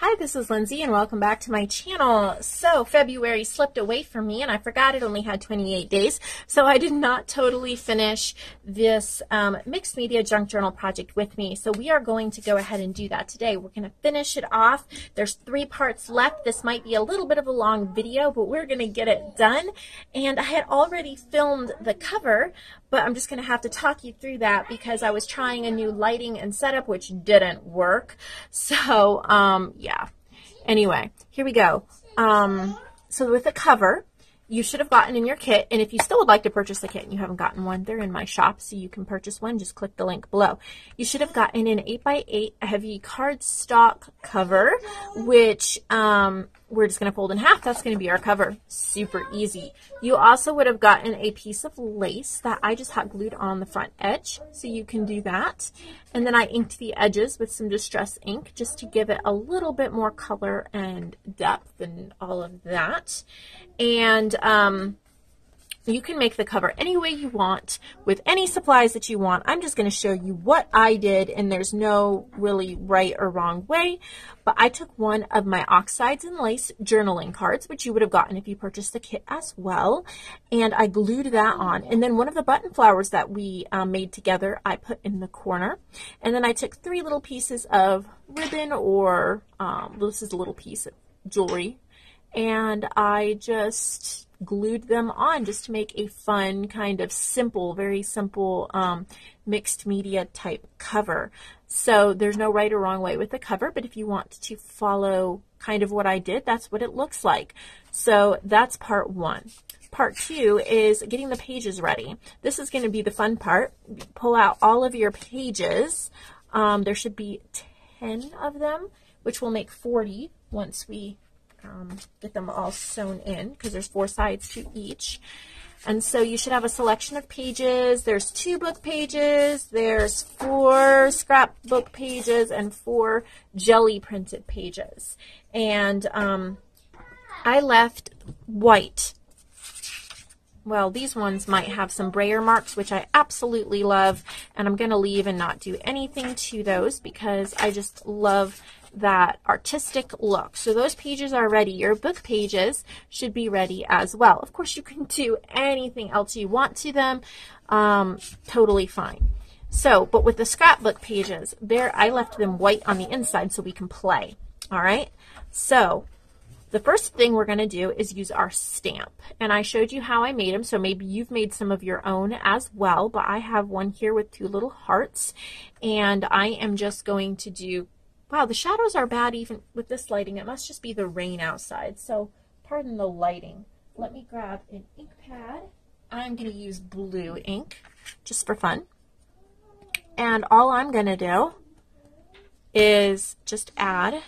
Hi, this is Lindsay and welcome back to my channel. So February slipped away from me and I forgot it only had 28 days. So I did not totally finish this mixed media junk journal project with me. So we are going to go ahead and do that today. We're going to finish it off. There's 3 parts left. This might be a little bit of a long video, but we're going to get it done. And I had already filmed the cover, but I'm just going to have to talk you through that because I was trying a new lighting and setup, which didn't work. So, yeah. Anyway, here we go. So with the cover, you should have gotten in your kit, and if you still would like to purchase the kit and you haven't gotten one, they're in my shop, so you can purchase one. Just click the link below. You should have gotten an 8x8 heavy cardstock cover, which we're just going to fold in half. That's going to be our cover. Super easy. You also would have gotten a piece of lace that I just hot glued on the front edge, so you can do that. And then I inked the edges with some Distress ink just to give it a little bit more color and depth and all of that. And you can make the cover any way you want with any supplies that you want. I'm just going to show you what I did, and there's no really right or wrong way. But I took one of my Oxides and Lace journaling cards, which you would have gotten if you purchased the kit as well, and I glued that on. And then one of the button flowers that we made together, I put in the corner. And then I took 3 little pieces of ribbon, or this is a little piece of jewelry, and I just glued them on just to make a fun, kind of simple, very simple mixed media type cover. So there's no right or wrong way with the cover, but if you want to follow kind of what I did, that's what it looks like. So that's part 1. Part 2 is getting the pages ready. This is going to be the fun part. Pull out all of your pages. There should be 10 of them, which will make 40 once we get them all sewn in, because there's 4 sides to each. And so you should have a selection of pages. There's 2 book pages, there's 4 scrapbook pages, and 4 jelly printed pages. And I left white. Well, these ones might have some brayer marks, which I absolutely love, and I'm going to leave and not do anything to those because I just love that artistic look. So those pages are ready. Your book pages should be ready as well. Of course, you can do anything else you want to them. Totally fine. So, but with the scrapbook pages, there I left them white on the inside so we can play. All right. So the first thing we're going to do is use our stamp. And I showed you how I made them, so maybe you've made some of your own as well, but I have one here with 2 little hearts, and I am just going to do, wow, the shadows are bad even with this lighting. It must just be the rain outside, so pardon the lighting. Let me grab an ink pad. I'm going to use blue ink just for fun. And all I'm going to do is just add,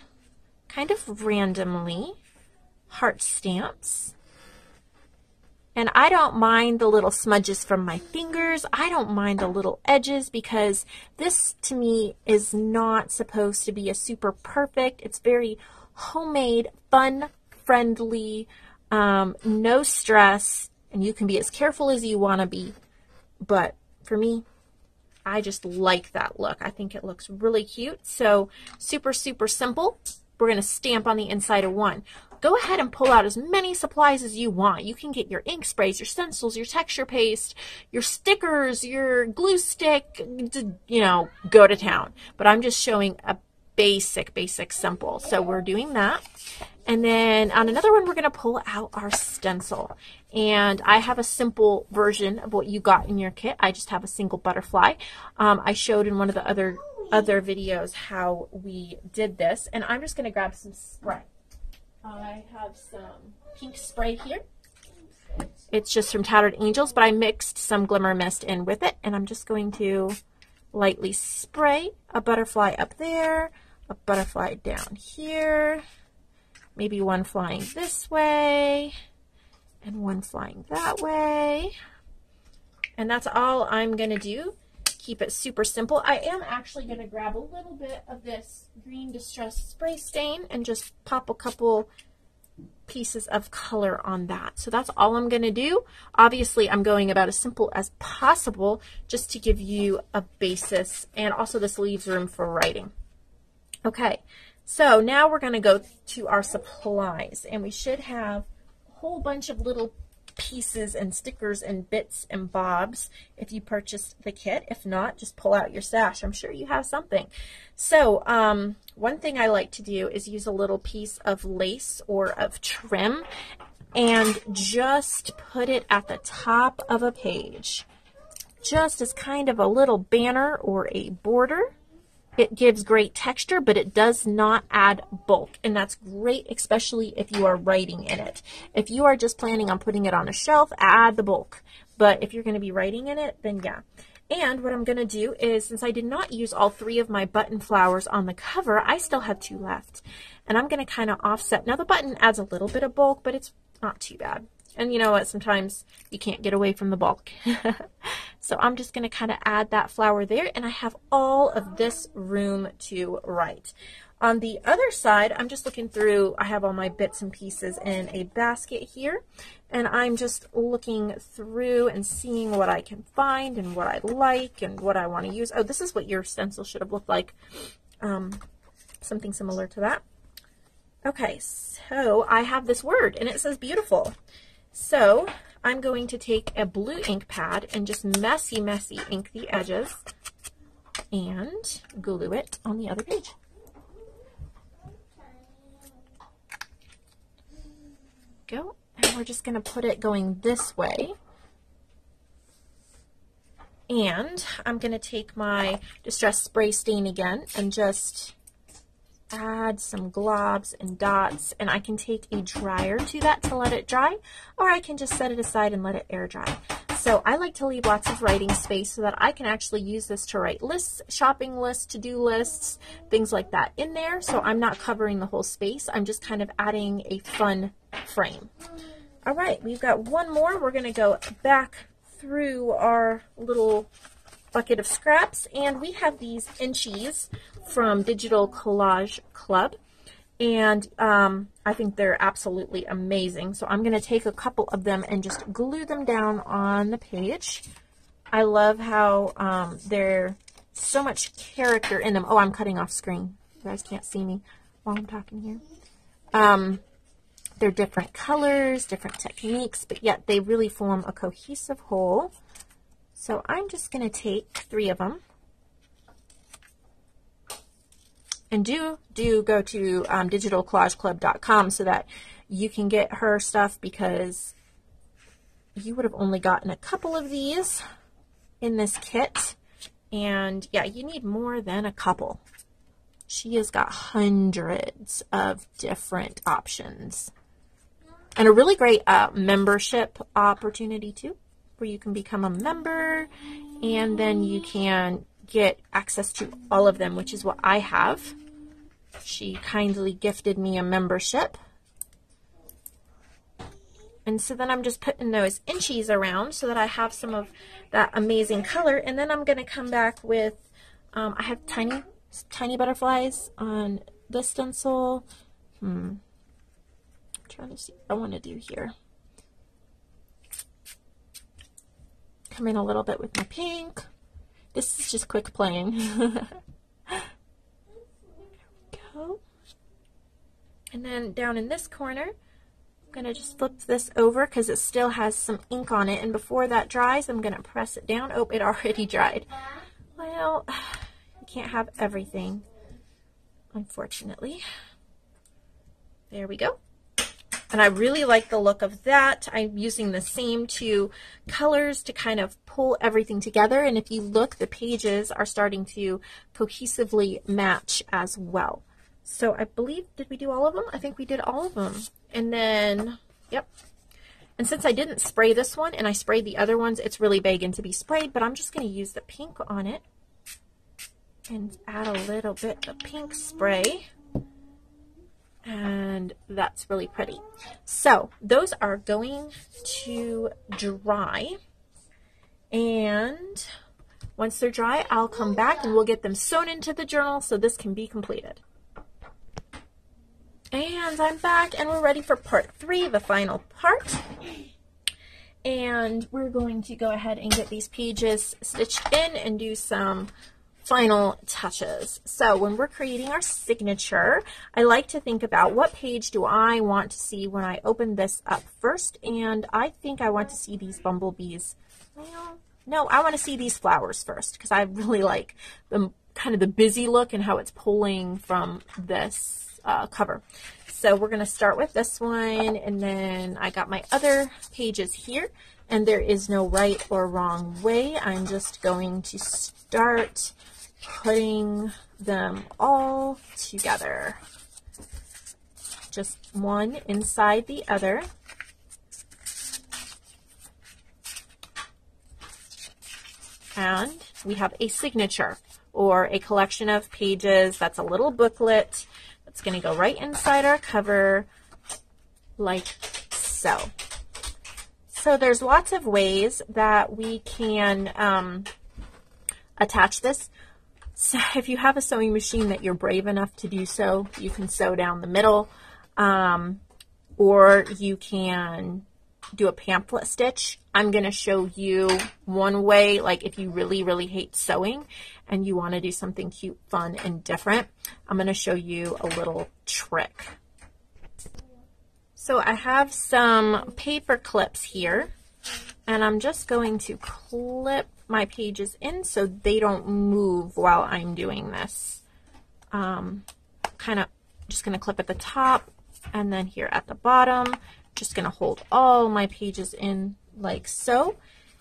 kind of randomly, heart stamps. And I don't mind the little smudges from my fingers. I don't mind the little edges because this, to me, is not supposed to be a super perfect. It's very homemade, fun, friendly, no stress, and you can be as careful as you want to be. But for me, I just like that look. I think it looks really cute. So super, super simple. We're going to stamp on the inside of one. Go ahead and pull out as many supplies as you want. You can get your ink sprays, your stencils, your texture paste, your stickers, your glue stick, you know, go to town. But I'm just showing a basic simple. So we're doing that. And then on another one, we're going to pull out our stencil. And I have a simple version of what you got in your kit. I just have a single butterfly. I showed in one of the other videos how we did this. And I'm just going to grab some spray. I have some pink spray here. It's just from Tattered Angels, but I mixed some Glimmer Mist in with it, and I'm just going to lightly spray a butterfly up there, a butterfly down here, maybe one flying this way, and one flying that way. And that's all I'm going to do. Keep it super simple. I am actually going to grab a little bit of this green Distress spray stain and just pop a couple pieces of color on that. So that's all I'm going to do. Obviously, I'm going about as simple as possible just to give you a basis, and also this leaves room for writing. Okay, So now we're going to go to our supplies, and we should have a whole bunch of little pieces and stickers and bits and bobs if you purchased the kit. If not, just pull out your stash. I'm sure you have something. So one thing I like to do is use a little piece of lace or of trim and just put it at the top of a page, just as kind of a little banner or a border. It gives great texture, but it does not add bulk, and that's great, especially if you are writing in it. If you are just planning on putting it on a shelf, add the bulk, but if you're going to be writing in it, then yeah. And what I'm going to do is, since I did not use all 3 of my button flowers on the cover, I still have 2 left, and I'm going to kind of offset. Now the button adds a little bit of bulk, but it's not too bad. And you know what? Sometimes you can't get away from the bulk. So I'm just going to kind of add that flower there, and I have all of this room to write. On the other side, I'm just looking through, I have all my bits and pieces in a basket here, and I'm just looking through and seeing what I can find and what I like and what I want to use. Oh, this is what your stencil should have looked like. Something similar to that. Okay, so I have this word, and it says beautiful. So I'm going to take a blue ink pad and just messy ink the edges and glue it on the other page. Go, and we're just going to put it going this way. And I'm going to take my Distress Spray Stain again and just add some globs and dots, and I can take a dryer to that to let it dry, or I can just set it aside and let it air dry. So I like to leave lots of writing space so that I can actually use this to write lists, shopping lists, to-do lists, things like that in there. So I'm not covering the whole space. I'm just kind of adding a fun frame. All right, we've got one more. We're going to go back through our little bucket of scraps, and we have these inchies from Digital Collage Club, and I think they're absolutely amazing. So I'm going to take a couple of them and just glue them down on the page. I love how there's so much character in them. Oh, I'm cutting off screen. You guys can't see me while I'm talking here. They're different colors, different techniques, but yet they really form a cohesive whole. So I'm just going to take 3 of them. And do go to digitalcollageclub.com so that you can get her stuff, because you would have only gotten a couple of these in this kit. And yeah, you need more than a couple. She has got hundreds of different options. And a really great membership opportunity too, where you can become a member and then you can get access to all of them, which is what I have. She kindly gifted me a membership. And so then I'm just putting those inchies around so that I have some of that amazing color. And then I'm going to come back with, I have tiny butterflies on this stencil. I'm trying to see what I want to do here. Come in a little bit with my pink. This is just quick playing. Go. And then down in this corner, I'm going to just flip this over because it still has some ink on it. And before that dries, I'm going to press it down. Oh, it already dried. Well, you can't have everything, unfortunately. There we go. And I really like the look of that. I'm using the same 2 colors to kind of pull everything together. And if you look, the pages are starting to cohesively match as well. So I believe, did we do all of them? I think we did all of them. And then, yep. And since I didn't spray this one and I sprayed the other ones, it's really begging to be sprayed, but I'm just going to use the pink on it and add a little bit of pink spray. And that's really pretty. So those are going to dry, and once they're dry, I'll come back and we'll get them sewn into the journal so this can be completed. And I'm back, and we're ready for part 3, the final part. And we're going to go ahead and get these pages stitched in and do some final touches. So when we're creating our signature, I like to think about what page do I want to see when I open this up first, and I think I want to see these bumblebees. Well, no, I want to see these flowers first because I really like the kind of the busy look and how it's pulling from this cover. So we're going to start with this one, and then I got my other pages here, and there is no right or wrong way. I'm just going to start putting them all together, just one inside the other. And we have a signature, or a collection of pages. That's a little booklet that's going to go right inside our cover like so. So there's lots of ways that we can attach this. So if you have a sewing machine that you're brave enough to do so, you can sew down the middle, or you can do a pamphlet stitch. I'm going to show you one way, like if you really, really hate sewing and you want to do something cute, fun, and different. I'm going to show you a little trick. So I have some paper clips here, and I'm just going to clip my pages in so they don't move while I'm doing this. Kind of just going to clip at the top and then here at the bottom. Just going to hold all my pages in like so.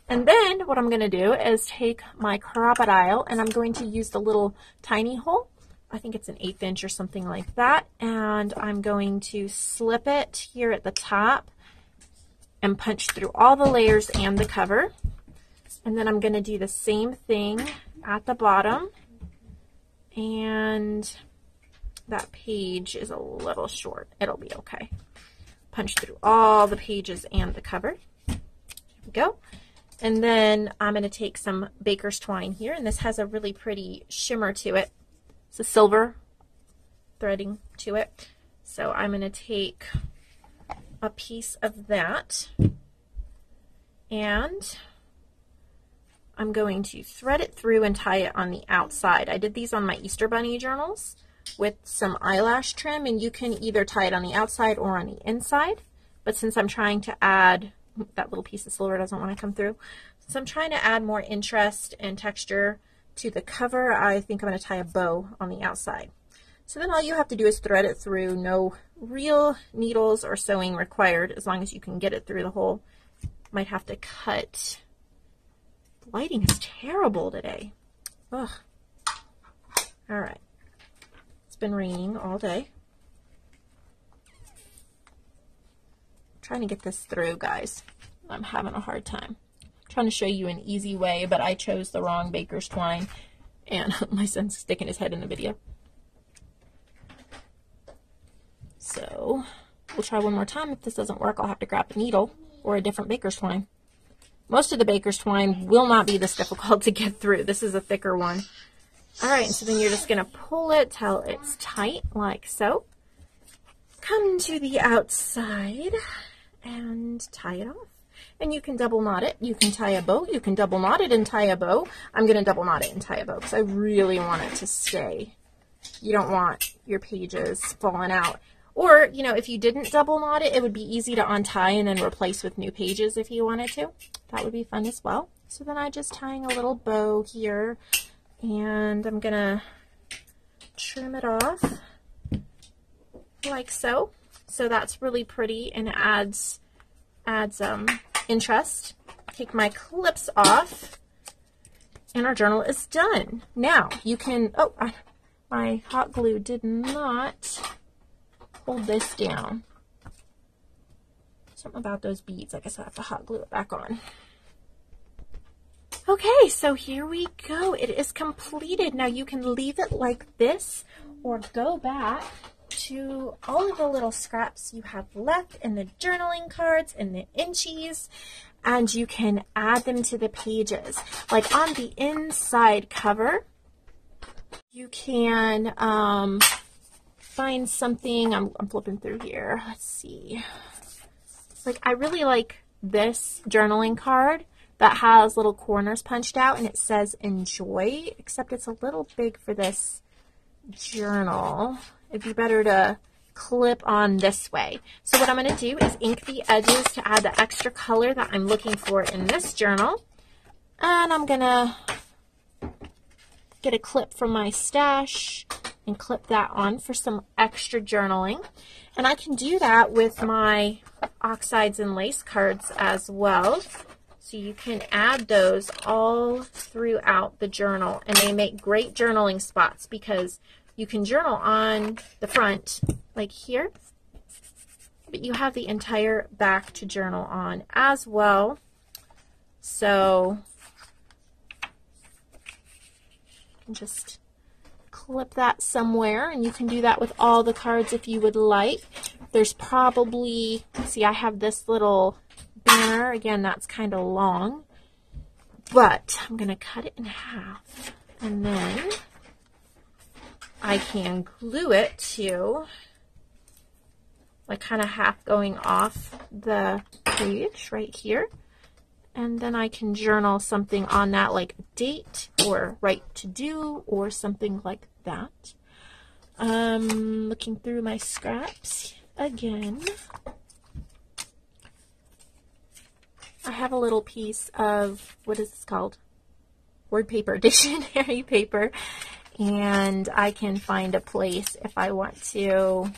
And then what I'm going to do is take my Crop-A-Dile, and I'm going to use the little tiny hole. I think it's an 1/8 inch or something like that. And I'm going to slip it here at the top and punch through all the layers and the cover. And then I'm going to do the same thing at the bottom. And that page is a little short. It'll be okay. Punch through all the pages and the cover. Here we go. And then I'm going to take some baker's twine here, and this has a really pretty shimmer to it. It's a silver threading to it. So I'm going to take a piece of that, and I'm going to thread it through and tie it on the outside. I did these on my Easter Bunny journals with some eyelash trim, and you can either tie it on the outside or on the inside. But since I'm trying to add, that little piece of silver doesn't want to come through, since I'm trying to add more interest and texture to the cover, I think I'm going to tie a bow on the outside. So then all you have to do is thread it through. No real needles or sewing required, as long as you can get it through the hole. Might have to cut. The lighting is terrible today. Ugh. All right. It's been raining all day. I'm trying to get this through, guys. I'm having a hard time. I'm trying to show you an easy way, but I chose the wrong baker's twine, and my son's sticking his head in the video. So we'll try one more time. If this doesn't work, I'll have to grab a needle or a different baker's twine. Most of the baker's twine will not be this difficult to get through. This is a thicker one. All right, so then you're just going to pull it till it's tight, like so. Come to the outside and tie it off. And you can double knot it. You can tie a bow. You can double knot it and tie a bow. I'm going to double knot it and tie a bow because I really want it to stay. You don't want your pages falling out. Or, you know, if you didn't double knot it, it would be easy to untie and then replace with new pages if you wanted to. That would be fun as well. So then I'm just tying a little bow here, and I'm going to trim it off like so. So that's really pretty and adds interest. Take my clips off, and our journal is done. Now you can, my hot glue did not hold this down. Something about those beads. I guess I have to hot glue it back on. Okay, so here we go. It is completed. Now you can leave it like this or go back to all of the little scraps you have left and the journaling cards and the inchies, and you can add them to the pages. Like on the inside cover, you can find something. I'm flipping through here. Let's see. Like, I really like this journaling card that has little corners punched out, and it says enjoy, except it's a little big for this journal. It'd be better to clip on this way. So what I'm going to do is ink the edges to add the extra color that I'm looking for in this journal. And I'm going to get a clip from my stash and clip that on for some extra journaling. And I can do that with my oxides and lace cards as well. So you can add those all throughout the journal, and they make great journaling spots because you can journal on the front like here, but you have the entire back to journal on as well. So just clip that somewhere, and you can do that with all the cards if you would like. There's probably, see, I have this little banner. Again, that's kind of long, but I'm going to cut it in half, and then I can glue it to like kind of half going off the page right here. And then I can journal something on that, like date or right to do or something like that. Looking through my scraps again. I have a little piece of, what is this called? Word paper, dictionary paper. And I can find a place if I want to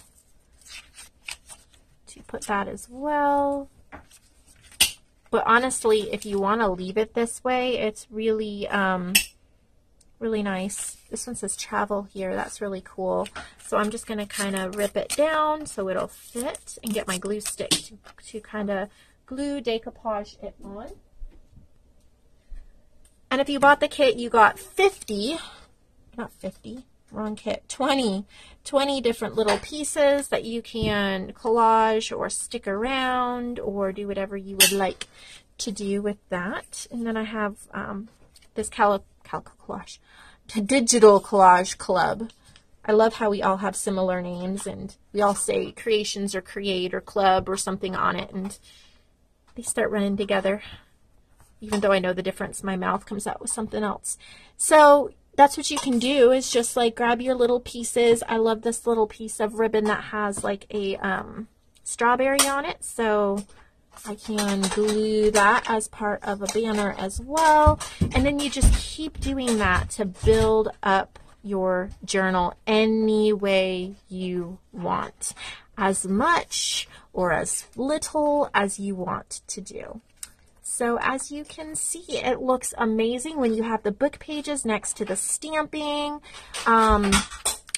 put that as well. But honestly, if you want to leave it this way, it's really, really nice. This one says travel here. That's really cool. So I'm just going to kind of rip it down so it'll fit and get my glue stick to kind of glue decoupage it on. And if you bought the kit, you got 20 different little pieces that you can collage or stick around or do whatever you would like to do with that. And then I have this Digital Collage Club. I love how we all have similar names and we all say Creations or Create or Club or something on it, and they start running together. Even though I know the difference, my mouth comes out with something else. So that's what you can do, is just like grab your little pieces. I love this little piece of ribbon that has like a strawberry on it, so I can glue that as part of a banner as well. And then you just keep doing that to build up your journal any way you want, as much or as little as you want to do. So as you can see, it looks amazing when you have the book pages next to the stamping.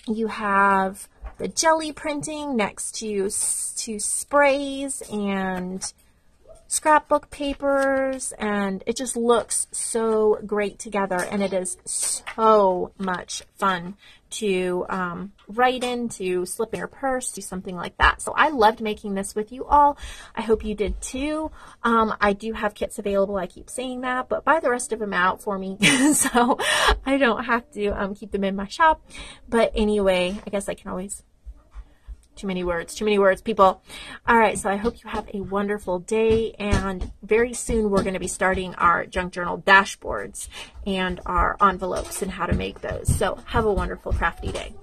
You have the jelly printing next to sprays and scrapbook papers, and it just looks so great together, and it is so much fun to write in, to slip in your purse, do something like that. So I loved making this with you all. I hope you did too. I do have kits available, I keep saying that, but buy the rest of them out for me so I don't have to keep them in my shop. But anyway, I guess I can always, too many words, people. All right, so I hope you have a wonderful day, and very soon we're going to be starting our junk journal dashboards and our envelopes and how to make those. So have a wonderful crafty day.